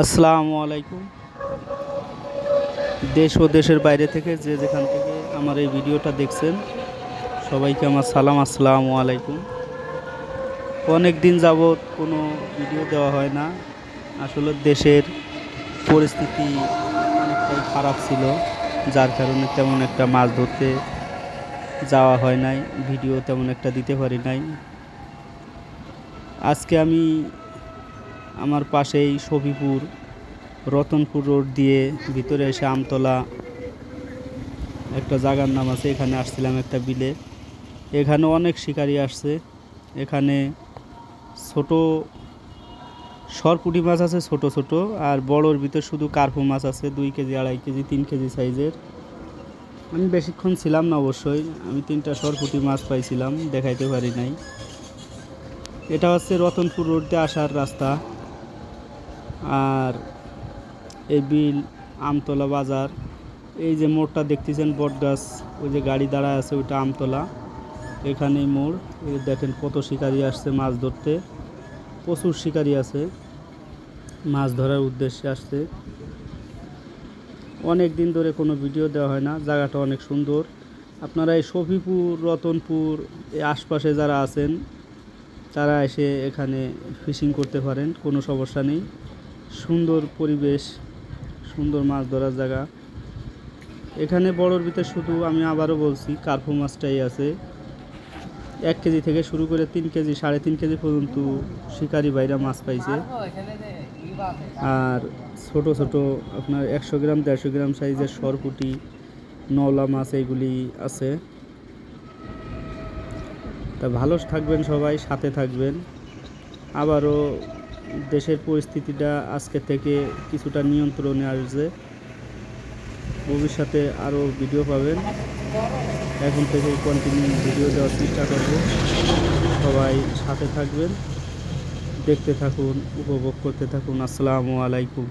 আসসালামু আলাইকুম। দেশ ও দেশের বাইরে থেকে যে যেখান থেকে আমার এই ভিডিওটা দেখছেন সবাইকে আমার সালাম, আসসালামু আলাইকুম। অনেক দিন যাবৎ কোনো ভিডিও দেওয়া হয় না। আসলে দেশের পরিস্থিতি অনেকটাই খারাপ ছিল, যার কারণে তেমন একটা মাছ ধরতে যাওয়া হয় নাই, ভিডিও তেমন একটা দিতে পারি নাই। আজকে আমি আমার পাশেই সফিপুর রতনপুর রোড দিয়ে ভিতরে এসে আমতলা একটা জায়গার নাম আছে, এখানে আসছিলাম একটা বিলে। এখানে অনেক শিকারি আসছে। এখানে ছোট সরপুঁটি মাছ আছে, ছোট ছোট, আর বড়োর ভিতর শুধু কার্পু মাছ আছে 2 কেজি, 2.5 কেজি, 3 কেজি সাইজের। আমি বেশিক্ষণ ছিলাম না, অবশ্যই আমি 3টা সরপুঁটি মাছ পাইছিলাম, দেখাইতে পারি নাই। এটা হচ্ছে রতনপুর রোড দিয়ে আসার রাস্তা। আর এই বিল, আমতলা বাজার, এই যে মোড়টা দেখতেছেন বটগাছ, ওই যে গাড়ি দাঁড়ায় আছে ওইটা আমতলা, এখানেই মোড়। এই দেখেন কত শিকারি আসছে মাছ ধরতে, প্রচুর শিকারি আছে, মাছ ধরার উদ্দেশ্যে আসছে। অনেক দিন ধরে কোনো ভিডিও দেওয়া হয় না। জায়গাটা অনেক সুন্দর। আপনারা এই সফিপুর, রতনপুর এই আশপাশে যারা আছেন তারা এসে এখানে ফিশিং করতে পারেন, কোনো সমস্যা নেই। সুন্দর পরিবেশ, সুন্দর মাছ ধরার জায়গা। এখানে বড়োর ভিতরে শুধু, আমি আবারও বলছি, কার্পু মাছটাই আছে। 1 কেজি থেকে শুরু করে 3 কেজি, 3.5 কেজি পর্যন্ত শিকারি বাইরা মাছ পাইছে। আর ছোট ছোট আপনার 100 গ্রাম 150 গ্রাম সাইজের সরপুঁটি, নওলা মাছ এইগুলি আছে। তা ভালো থাকবেন সবাই, সাথে থাকবেন। আবারও দেশের পরিস্থিতিটা আজকে থেকে কিছুটা নিয়ন্ত্রণে আসবে। ভবিষ্যতে আরও ভিডিও পাবেন। এখন থেকে কন্টিনিউ ভিডিও দেওয়ার চেষ্টা করব। সবাই সাথে থাকবেন, দেখতে থাকুন, উপভোগ করতে থাকুন। আসসালামু আলাইকুম।